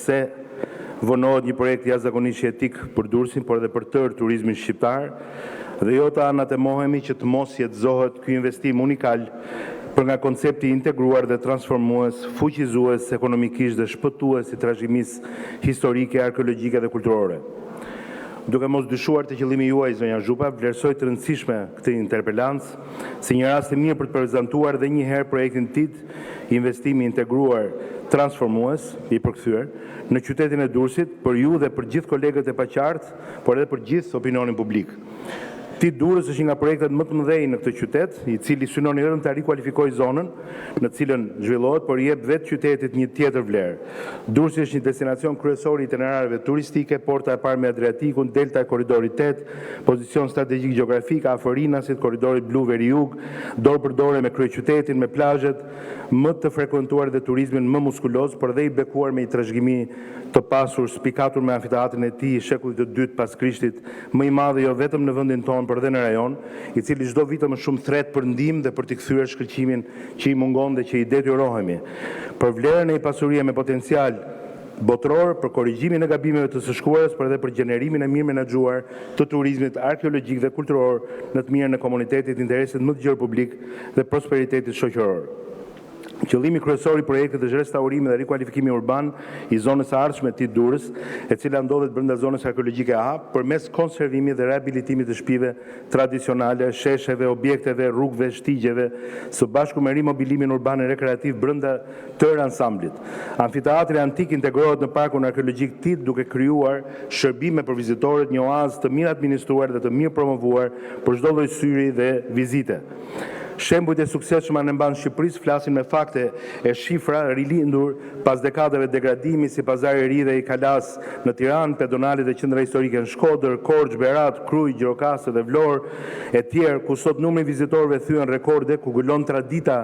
se vonohet një projekt jashtëzakonisht etik për Durrësin, por edhe për tërë turizmin shqiptar, dhe jo të anatemohemi që të mos jetëzohet ky investim unikal për nga koncepti integruar dhe transformues, fuqizues ekonomikisht dhe shpëtues i trashëgimisë historike, arkeologjike dhe kulturore. Duke mos dyshuar të qëllimi juaj, zonja Zhupa, vlerësoj të rëndësishme këtë interpelancë si një rast i mirë për të prezantuar dhe një herë projektin TID, investimi integruar transformues i përkthyer në qytetin e Durrësit për ju dhe për gjithë kolegët e paqartë, por edhe për gjithë opinionin publik. TID Durrës është një nga projektet më të mëdhenj në këtë qytet, i cili synon vetëm të rikualifikojë zonën në cilën zhvillohet, por i jep vetë qytetit një tjetër vlerë. Durrësi është një destinacion kryesor i itinerareve turistike, porta e parë me Adriatikun, delta e korridorit 8, pozicion strategjik gjeografik afër Rinasit, korridorit blu veri-jug, dorë për dorë me kryeqytetin, me plazhet, më të frekuentuar dhe turizmin më muskuloz, por dhe i bekuar me një trashëgimi të pasur, spikatur me amfiteatrin e tij shekullit të dytë pas Krishtit, më i madh jo vetëm në vendin tonë, por edhe në rajon, i cili çdo vit më shumë thret për ndihmë dhe për të kthyer shkëlqimin që i mungon dhe që i detyrohemi. Për vlerën e një pasurie me potencial botror, për korrigjimin e gabimeve të së shkuarës, por edhe për gjenerimin e mirë menaxhuar të turizmit arkeologjik dhe kulturor në të mirën e komunitetit, interesit më të gjerë publik dhe prosperitetit shoqëror. Qëllimi kryesor i projektit është restaurimi dhe rikualifikimi urban i zonës së ardhshme të TID Durrës, e cila ndodhet brenda zonës arkeologjike A, përmes konservimit dhe rehabilitimit të shtëpive tradicionale, shesheve, objekteve, rrugëve, shtigjeve, së bashku me rimobilimin urban e rekreativ brenda tërë ansamblit. Amfiteatri antik integrohet në parkun arkeologjik TID duke krijuar shërbime për vizitorët, një oazë të mirë administruar dhe të mirë promovuar për çdo lloj syri dhe vizite. Shembujt e suksesshëm anë mban Shqipërisë flasin me fakte e shifra rilindur pas dekadave degradimi si Pazari i Ri dhe i Kalas në Tiranë, pedonalet dhe qendra historike në Shkodër, Korçë, Berat, Krujë, Gjirokastër dhe Vlorë e tjerë, ku sot numri vizitorëve thyen rekorde, ku gëllon tradita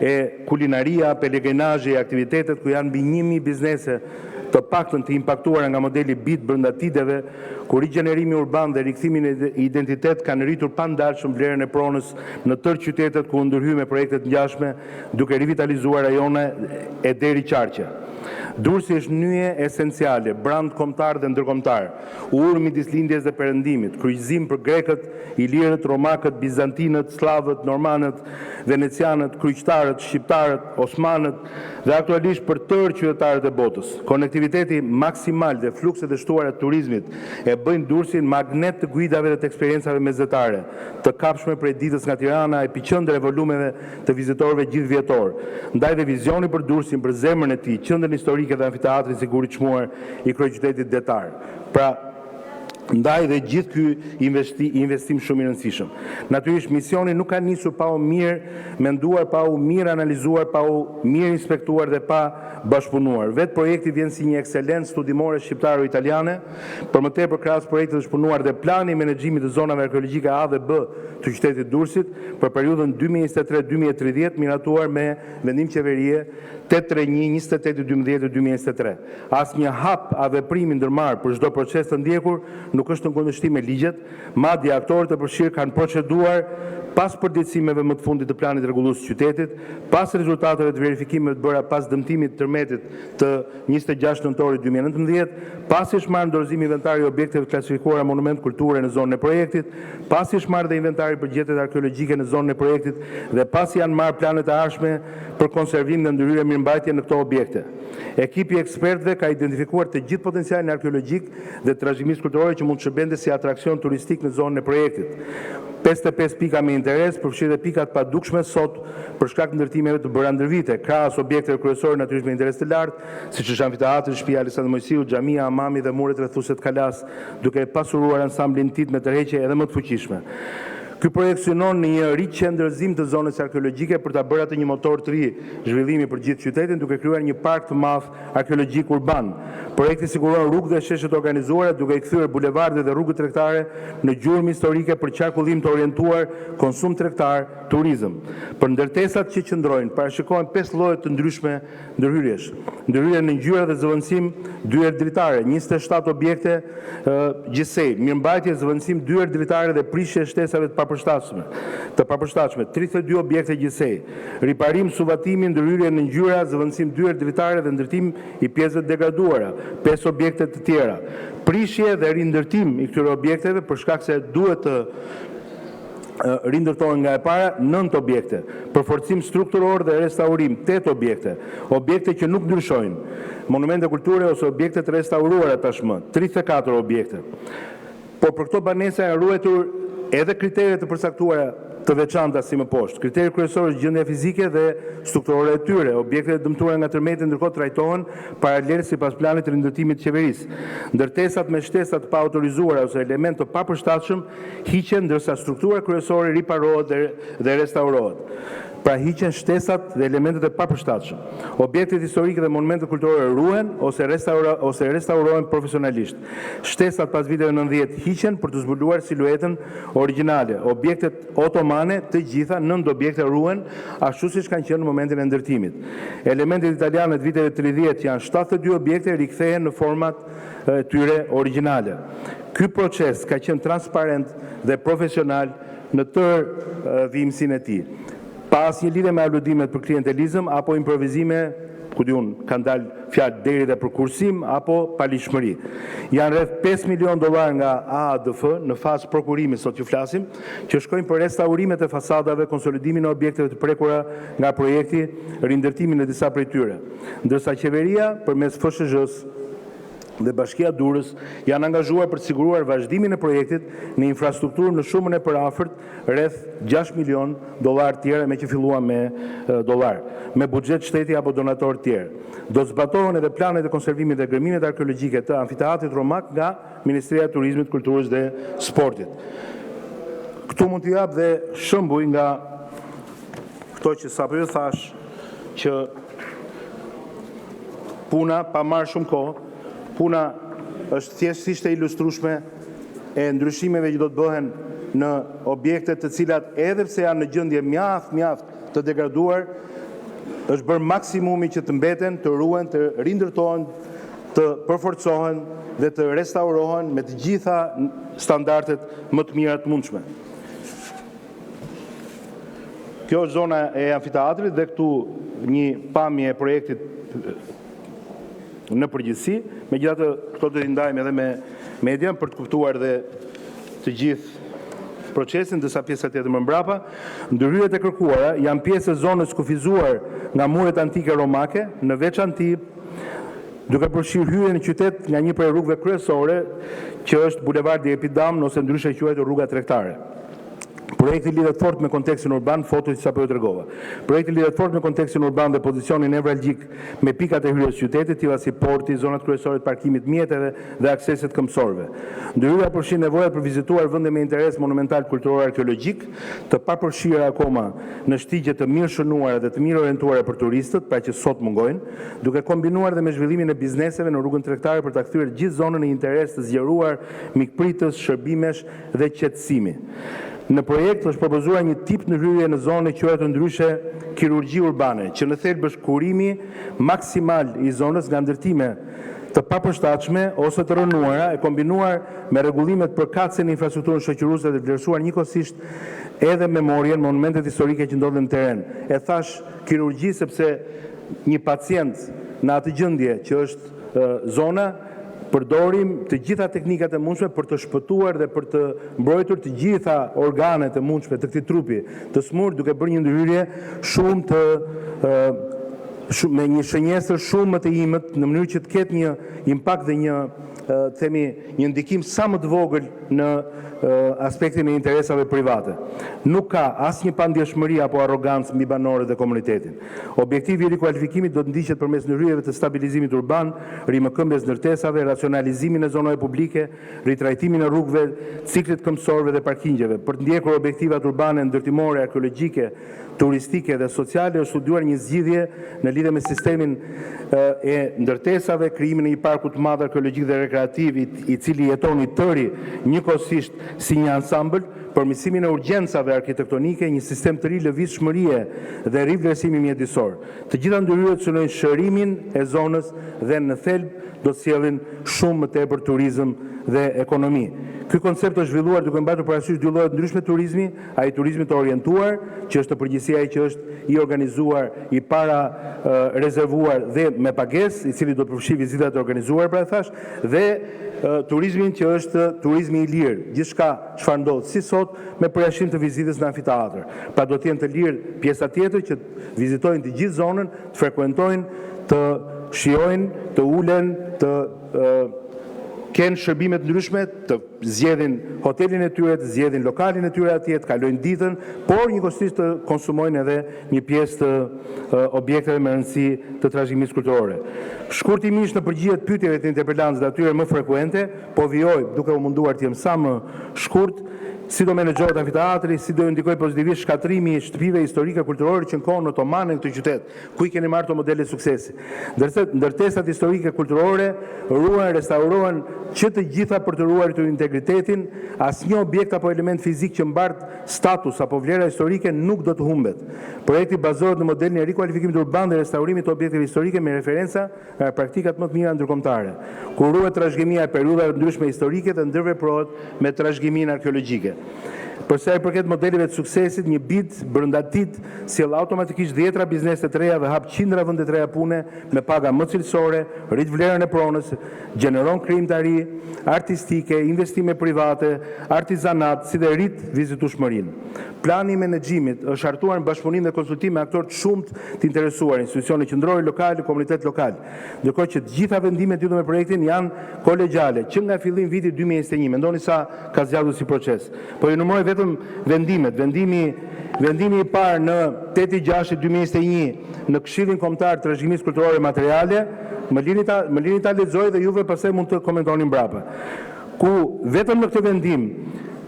e kulinaria, pelegrinazhi e aktivitetet, ku janë mbi 1000 biznese të paktën të impaktuara nga modeli BIT brenda tideve, ku rigjenerimi urban dhe rikthimin e identitet kanë rritur pandalshëm vlerën e pronës në tërë qytetet ku ndërhyjnë me projekte të ngjashme, duke rivitalizuar rajone e deri Qarqe. Durrësi është nyje esenciale, brand kombëtar dhe ndërkombëtar, urë midis lindjes dhe perëndimit, kryqëzim për grekët, ilirët, romakët, bizantinët, slavët, normanët, venecianët, kryqëtarët, shqiptarët, osmanët dhe aktualisht për tërë qytetarët e botës. Konektiviteti maksimal dhe flukset e shtuara të turizmit e bëjnë Durrësin magnet të guidave dhe të eksperiencave mesetare, të kapshme prej ditës nga Tirana, epiqendër e volumeve të vizitorëve gjithvjetor. Ndaj dhe vizioni për Durrësin, për zemrën e tij, qendrën historike dhe amfiteatrin sigur i çmuar i kryeqytetit detar. Pra, ndaj dhe gjithë ky investim shumë i rëndësishëm. Natyrisht misioni nuk ka nisur pa u mirë menduar, pa u mirë analizuar, pa u mirë inspektuar dhe pa bashkëpunuar. Vetë projekti vjen si një ekselencë studimore shqiptaro-italiane, për më tepër krahas projektit është punuar dhe plani i menaxhimit të zonave arkeologjike A dhe B të qytetit Durrësit për periudhën 2023-2030, miratuar me vendim qeverie 831/28/2023. Asnjë hap a veprimi ndërmarr për çdo proces të ndjekur nuk është në kundërshtim me ligjet, madje aktorët e përfshirë kanë proceduar pas përditësimeve më të fundit të planit rregullues të qytetit, pas rezultateve të verifikimeve të bëra pas dëmtimit tërmetit të 26 nëntorit 2019, pasi është marrë në dorëzim inventari i objekteve klasifikuara monument kulture në zonën e projektit, pasi është marrë dhe inventari për gjetjet arkeologjike në zonën e projektit dhe pasi janë marrë planet e ardhshme për konservim dhe ndërhyrje mirëmbajtje në këto objekte. Ekipi ekspertëve ka identifikuar të gjithë potencialin arkeologjik dhe trashëgimisë kulturore që mund të shërbente si atraksion turistik në zonën e projektit. 55 pika me interes, përfshirë dhe pikat pa dukshme sot për shkak të ndërtimeve të bëra ndër vite, krahas objekteve kryesore natyrisht me interes të lartë, siç është amfiteatri, shtëpia Aleksandër Mojsiu, xhamia, hamami dhe muret rrethuese të Kalas, duke pasuruar ansamblin TID me tërheqje edhe më të fuqishme. Ky projekt synon në një riqendrëzim të zonës arkeologjike për ta bërë atë një motor të ri zhvillimi për gjithë qytetin, duke krijuar një park të madh arkeologjik urban. Projekti siguron rrugë dhe sheshe të organizuara, duke i kthyer bulevardet dhe rrugët tregtare në gjurmë historike për qarkullim të orientuar, konsum tregtar, turizëm. Për ndërtesat që qëndrojnë, parashikohen 5 lloje të ndryshme ndërhyrjesh. Ndërhyrje në ngjyra dhe zëvendësim 2 herë dritare, 27 objekte gjithsej, mirëmbajtje, zëvendësim 2 herë dritare dhe prishje e shtesave të papërshtatshme, 32 objekte gjithsej, riparim, suvatimi, ndërhyrje në ngjyra, zëvendësim 2 herë dritare dhe ndërtim i pjesëve degraduara, 5 objekte të tjera. Prishje dhe rindërtim i këtyre objekteve për shkak se duhet të rindërtohen nga e para 9 objekte, përforcim strukturor dhe restaurim 8 objekte, objekte që nuk ndryshojnë, monumente kulture ose objekte të restauruara tashmë 34 objekte. Por për këto banesa janë ruajtur edhe kriteret të përcaktuara të veçanta si më poshtë. Kriteri kryesor është gjendja fizike dhe strukturore e tyre. Objektet dëmtuara nga tërmeti ndërkohë trajtohen paralel sipas planit të rindërtimit të qeverisë. Ndërtesat me shtesa të paautorizuara ose element të papërshtatshëm hiqen, ndërsa struktura kryesore riparohet dhe restaurohet. Pra hiqen shtesat dhe elementet e papërshtatshëm. Objektet historike dhe monumentet kulturore ruhen ose restaurohen profesionalisht. Shtesat pas viteve 90 hiqen për të zbuluar siluetën origjinale. Objektet otomane të gjitha 9 objekte ruhen ashtu siç kanë qenë në momentin e ndërtimit. Elementet italiane të viteve 30 janë 72 objekte rikthehen në format e tyre origjinale. Ky proces ka qenë transparent dhe profesional në tërë vimësinë e tij. Pa asnjë lidhje me aludimet për klientelizëm apo improvizime, ku diun, kanë dalë fjalë deri dhe për kursim apo palishmëri. Janë rreth $5 milion nga AADF në fazë prokurimi sot që flasim, që shkojnë për restaurimet e fasadave, konsolidimin e objekteve të prekura nga projekti, rindërtimin e disa prej tyre. Ndërsa qeveria përmes FSHS dhe Bashkia Durrës janë angazhuar për të siguruar vazhdimin e projektit në infrastrukturë në shumën e përafërt rreth $6 milion tjera me që filluam me dollar, me buxhet shteti apo donator tjerë. Do të zbatohen edhe planet e konservimit dhe gërmimet arkeologjike të amfiteatrit Romak nga Ministria e Turizmit, Kulturës dhe Sportit. Këtu mund të jap dhe shembuj nga këto që sapo ju thash, që puna pa marrë shumë kohë, puna është thjeshtësisht e ilustrueshme e ndryshimeve që do të bëhen në objekte të cilat edhe pse janë në gjendje mjaft të degraduar, është bërë maksimumi që të mbeten, të ruhen, të rindërtohen, të përforcohen dhe të restaurohen me të gjitha standardet më të mira të mundshme. Kjo është zona e amfiteatrit dhe këtu një pamje e projektit në përgjithësi, megjithatë këto do t'i ndajmë edhe me media për të kuptuar dhe të gjithë procesin, disa pjesa tjetër më mbrapa. Ndërhyrjet e kërkuara janë pjesë e zonës kufizuar nga muret antike romake, në veçanti duke përfshirë hyrjen në qytet nga një prej rrugëve kryesore, që është bulevardi Epidam, ose ndryshe quhet rruga tregtare. Projekti lidhet fort me kontekstin urban, foto që sapo ju tregova. Projekti lidhet fort me kontekstin urban dhe pozicionin nevralgjik me pikat e hyrjes së qytetit, tilla si porti, zonat kryesore të parkimit mjeteve dhe akseset këmbësorëve. Ndërhyrja përfshin nevojat për vizituar vende me interes monumental kulturor arkeologjik, të papërfshira akoma në shtigje të mirë shënuara dhe të mirë orientuara për turistët, pra që sot mungojnë, duke kombinuar dhe me zhvillimin e bizneseve në rrugën tregtare për ta kthyer gjithë zonën në interes të zgjeruar mikpritës, shërbimesh dhe qetësimi. Në projekt është propozuar një tip ndërhyrje në zonë që quhet ndryshe kirurgji urbane, që në thelb është kurimi maksimal i zonës nga ndërtime të papërshtatshme ose të rënuara, e kombinuar me rregullimet për kacjen në infrastrukturën shoqëruese dhe vlerësuar njëkohësisht edhe memorien, monumentet historike që ndodhen në teren. E thash kirurgji sepse një pacient në atë gjendje që është zona, përdorim të gjitha teknikat e mundshme për të shpëtuar dhe për të mbrojtur të gjitha organet e mundshme të këtij trupi të smur, duke bërë një ndërhyrje me një shënjesër shumë më të imët, në mënyrë që të ketë një impakt dhe një ndikim sa më të vogël në aspektin e interesave private. Nuk ka asnjë pandjeshmëri apo arrogancë mbi banorët dhe komunitetin. Objektivi i rikualifikimit do të ndiqet përmes ndërhyrjeve të stabilizimit urban, rimëkëmbjes ndërtesave, racionalizimin e zonave publike, ritrajtimin e rrugëve, ciklit këmbësorëve dhe parkingjeve. Për të ndjekur objektivat urbane, ndërtimore, arkeologjike, turistike dhe sociale, është studiuar një zgjidhje në lidhje me sistemin e ndërtesave, krijimin e një parku të madh arkeologjik dhe rekreativ, i cili jeton i tëri njëkohësisht si një ansambël, përmirësimin e urgjencave arkitektonike, një sistem të ri lëvizshmërie dhe rivlerësimi mjedisor. Të gjitha nderyrat synojnë shërimin e zonës dhe në thelb do të sjellin shumë më tepër turizëm dhe ekonomi. Ky koncept është zhvilluar duke mbajtur parasysh dy lloje të ndryshme turizmi, ai turizmi të orientuar, që është në përgjithësi ai që është i organizuar, i para rezervuar dhe me pagesë, i cili do të përfshijë vizitat e organizuara, pra thash, dhe turizmin që është turizmi i lirë, gjithçka çfarë ndodh si sot me përjashtim të vizitës në amfiteatër. Pra do të jenë të lirë pjesa tjetër që vizitojnë të gjithë zonën, të frekuentojnë, të shijojnë, të ulen, të kenë shërbimet ndryshme, të zgjedhin hotelin e tyre, të zgjedhin lokalin e tyre atje, të kalojnë ditën, por njëkohësisht të konsumojnë edhe një pjesë të objekteve me rëndësi të trashëgimisë kulturore. Shkurtimisht në përgjigje të pyetjeve të interpelantëve atyre më frekuente, po vijoj duke u munduar të jem sa më shkurt, si do menaxhohet amfiteatri, si do ndikoj pozitivisht shkatrimi i shtëpive historike kulturore që në kohën otomane në këtë qytet, ku i keni marrë të modele suksesi. Ndërtesat historike kulturore ruhen, restaurohen që të gjitha për të ruajtur integritetin, asnjë objekt apo element fizik që mbart status apo vlera historike nuk do të humbet. Projekti bazohet në modelin e rikualifikimit urban dhe restaurimit të objekteve historike me referenca nga praktikat më të mira ndërkombëtare, ku ruhet trashëgimia e periudhave të ndryshme historike dhe ndërveprohet me trashëgiminë arkeologjike. Përsa i përket modeleve të suksesit, një BID brenda TIT sjell automatikisht 10 biznese të reja dhe hap qindra vende të reja pune me paga më cilësore, rrit vlerën e pronës, gjeneron krijimtari artistike, investime private, artizanat, si dhe rrit vizitueshmërinë. Plani i menaxhimit është hartuar në bashkëpunim dhe konsultim me aktorë të shumtë të interesuar, institucione qendrore lokale, komunitet lokal. Ndërkohë që të gjitha vendimet lidhur me projektin janë kolegjale, që nga fillim viti 2021. Mendoni sa ka zgjatur si proces. Po ju numëroj vetëm vendimet. Vendimi i parë në 8/6/2021 në Këshillin Kombëtar të Trashëgimisë Kulturore Materiale, më lini ta lexoj dhe juve pastaj mund të komentoni mbrapa. Ku vetëm në këtë vendim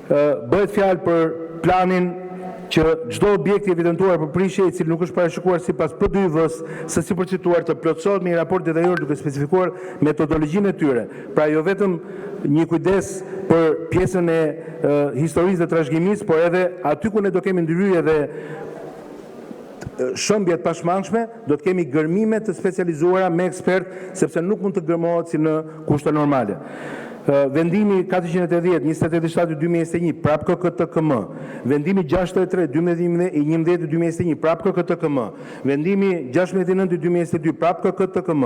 bëhet fjalë për planin që çdo objekt i evidentuar për prishje i cili nuk është parashikuar sipas PDYV-s së sipërcituar të plotësohet me një raport detajor duke specifikuar metodologjinë e tyre. Pra jo vetëm një kujdes për pjesën e historisë dhe trashëgimisë, por edhe aty ku ne do kemi ndryshje dhe shëmbje të pashmangshme, do të kemi gërmime të specializuara me ekspert, sepse nuk mund të gërmohet si në kushte normale. Vendimi 480 28/7/2021 prap KKTKM, vendimi 63/12/2021 prap KKTKM, vendimi 16/9/2022 prap KKTKM,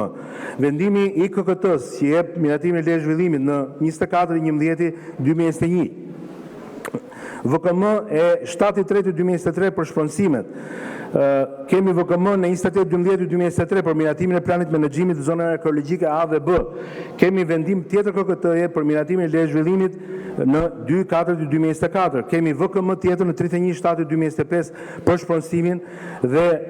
vendimi i KKT-s që jep miratimin e lejë zhvillimit në 24/11/2021. VKM e 7/3/2023 për shpronësimet. Kemi VKM në 28/12/2023 për miratimin e planit menaxhimit të zonave arkeologjike A dhe B. Kemi vendim tjetër KKT-je për miratimin e lejë zhvillimit në 2/4/2024. Kemi VKM tjetër në 31/7/2025 për shpronësimin dhe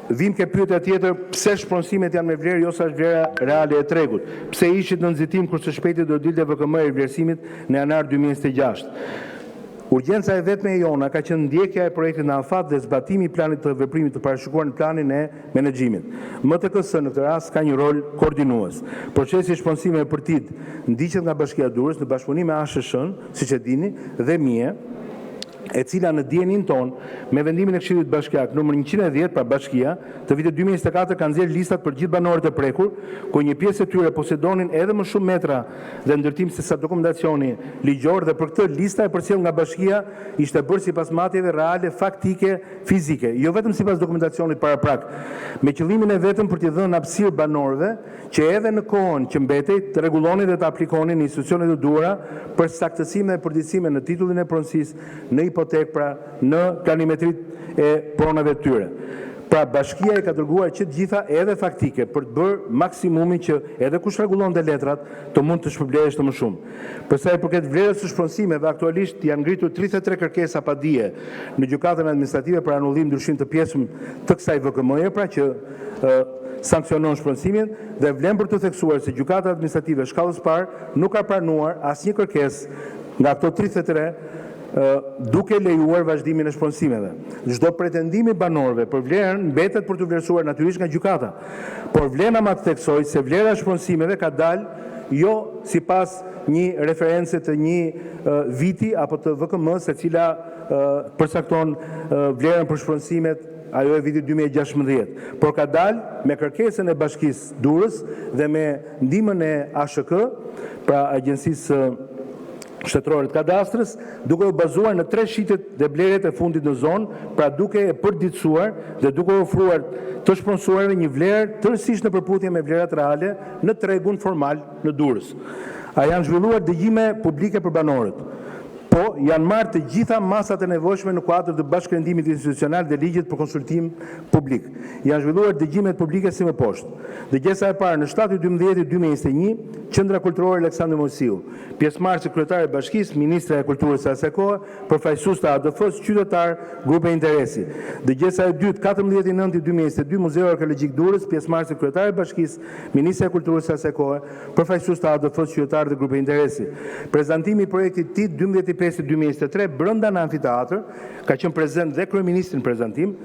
vim ke pyetja tjetër, pse shpronësimet janë me vlerë jo sa është vlera reale e tregut? Pse ishit në nxitim kurse shpejti do dilte VKM e vlerësimit në janar 2026? Urgjenca e vetme e jona ka qenë ndjekja e projektit në afat dhe zbatimi i planit të veprimit të parashikuar në planin e menaxhimit. MTKS në këtë rast ka një rol koordinues. Procesi i shpronësimeve për TIT ndiqet nga Bashkia e Durrës në bashkëpunim me ASH-n, siç e dini, dhe mie, e cila në dijenin ton, me vendimin e Këshillit Bashkiak numër 110, pra Bashkia, të vitit 2024 kanë nxjerrë listat për gjithë banorët e prekur, ku një pjesë e tyre posedonin edhe më shumë metra dhe ndërtim se sa dokumentacioni ligjor, dhe për këtë lista e përcjellë nga Bashkia ishte bërë sipas matjeve reale, faktike, fizike, jo vetëm sipas dokumentacionit paraprak, me qëllimin e vetëm për t'i dhënë hapësirë banorëve që edhe në kohën që mbetej të rregullonin dhe të aplikonin në institucionet e duhura për saktësime dhe përditësime në titullin e pronësisë, në hipotek, pra në planimetrit e pronave të tyre. Pra Bashkia e ka dërguar që të gjitha edhe faktike për të bërë maksimumin që edhe kush rregullon dhe letrat të mund të shpërblehesh të më shumë. Përsa i përket vlerës së shpronësimeve, aktualisht janë ngritur 33 kërkesa pa dije në gjykatën administrative për anullim ndryshim të pjesëm të kësaj VKM-je, pra që sankcionon shpronësimin, dhe vlen për të theksuar se gjykata administrative shkallës parë nuk ka pranuar asnjë kërkesë nga ato 33 duke lejuar vazhdimin e shpronësimeve. Çdo pretendim i banorëve për vlerën mbetet për të vlerësuar natyrisht nga gjykata, por vlena ma të theksoj se vlera e shpronësimeve ka dalë jo sipas një referencë të një viti apo të VKM-s e cila përcakton vlerën për shpronësimet, ajo e vitit 2016, por ka dalë me kërkesën e Bashkisë Durrës dhe me ndihmën e ASHK, pra Agjencisë Shtetërore të Kadastrës, duke u bazuar në 3 shitjet dhe bleret e fundit në zonë, pra duke e përditësuar dhe duke ofruar të shpronësuarve një vlerë tërësisht në përputhje me vlerat reale në tregun formal në Durrës. A janë zhvilluar dëgjime publike për banorët, po janë marrë të gjitha masat e nevojshme në kuadër të bashkërendimit institucional dhe ligjit për konsultim publik. Janë zhvilluar dëgjimet publike si më poshtë. Dëgjesa e parë në 7/12/2021, Qendra Kulturore Aleksandër Mosiu, pjesëmarrëse kryetare e Bashkisë, ministra e Kulturës së asaj kohe, përfaqësues të ADF-s, qytetar, grupe interesi. Dëgjesa e dytë 14/9/2022, Muzeu Arkeologjik Durrës, pjesëmarrëse kryetare e Bashkisë, ministra e Kulturës së asaj kohe, përfaqësues të ADF-s, qytetar dhe grupe interesi. Prezantimi i projektit TIT 12/5/2023 brenda në amfiteatr, ka qenë prezent dhe kryeministri në prezantim,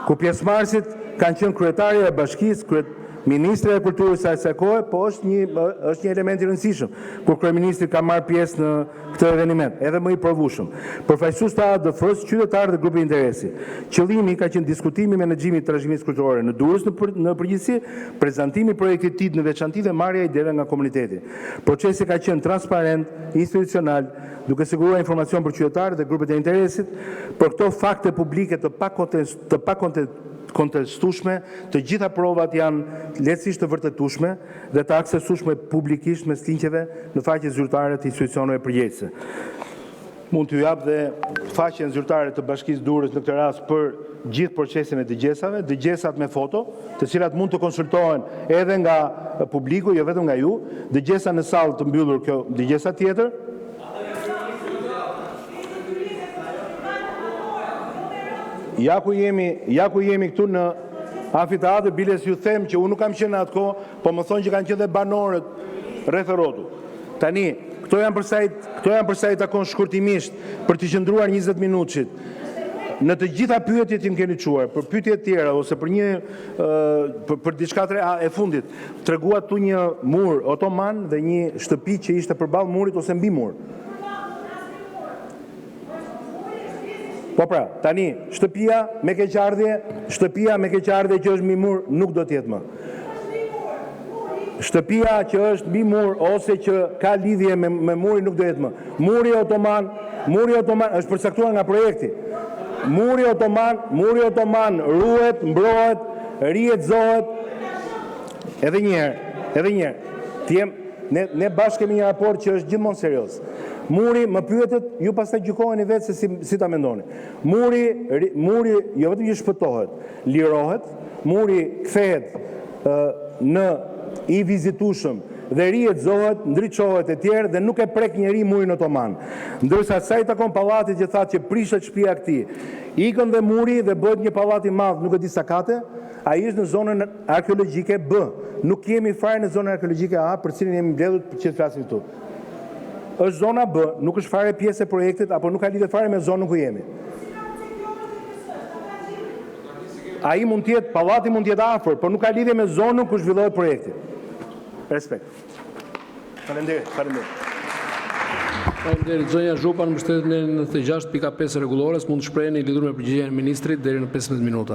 ku pjesëmarrësit kanë qenë kryetari e Bashkisë, Ministri e Kulturës së asaj kohe, po është një element i rëndësishëm, kur kryeministri ka marrë pjesë në këtë eveniment, edhe më i provueshëm. Përfaqësues të ADF-s, qytetarë dhe grupe interesi. Qëllimi ka qenë diskutimi i menaxhimit të trashëgimisë kulturore në Durrës në përgjithësi, prezantimi i projektit TIT në veçantë dhe marrja e ideve nga komuniteti. Procesi ka qenë transparent, institucional, duke siguruar informacion për qytetarët dhe grupet e interesit për këto fakte publike të kontestueshme, të gjitha provat janë lehtësisht të vërtetueshme dhe të aksesueshme publikisht mes linqeve në faqe zyrtare të institucioneve përgjegjëse. Mund t'ju jap dhe faqen zyrtare të Bashkisë Durrës në këtë rast për gjithë procesin e dëgjesave, dëgjesat me foto, të cilat mund të konsultohen edhe nga publiku, jo vetëm nga ju, dëgjesa në sallë të mbyllur, kjo dëgjesa tjetër. Ja ku jemi këtu në amfiteatër, biles ju them që unë nuk kam qenë në atë kohë, po më thonë që kanë qenë dhe banorët rreth rrotull. Tani, këto janë përsa i takon shkurtimisht për të qëndruar 20 minutit. Në të gjitha pyetjet që më keni çuar, për pyetje të tjera ose për diçka e fundit, treguat tu një mur otoman dhe një shtëpi që ishte përballë murit ose mbi mur. Po pra, tani, shtëpia me keqardhje që është mbi mur nuk do t'jetë më. Shtëpia që është mbi mur ose që ka lidhje me murin nuk do jetë më. Muri otoman është përcaktuar nga projekti. Muri otoman ruhet, mbrohet, rihetëzohet. Edhe një herë. Ne bashkë kemi një raport që është gjithmonë serioz. Muri, më pyetet, ju pastaj gjykojeni vetë se si ta mendoni. Muri jo vetëm që shpëtohet, lirohet, muri kthehet në i vizitueshëm dhe rihetëzohet, ndriçohet e tjerë dhe nuk e prek njeri murin otoman. Ndërsa sa i takon pallatit që thatë që prishet shtëpia e këtij, ikën dhe muri dhe bëhet një pallat i madh, nuk e di sa kate, ai është në zonën arkeologjike B. Nuk jemi fare në zonën arkeologjike A, për cilin jemi mbledhur që të flasim këtu. Është zona B, nuk është fare pjesë e projektit, apo nuk ka lidhje fare me zonën ku jemi. Ai mund të jetë, pallati mund të jetë afër, por nuk ka lidhje me zonën ku zhvillohet projekti. Respekt. Faleminderit. Faleminderit. Zonja Zhupa, në mbështetjen e 96.5 rregullores, mund të shpreheni lidhur me përgjigjen e ministrit deri në 15 minuta.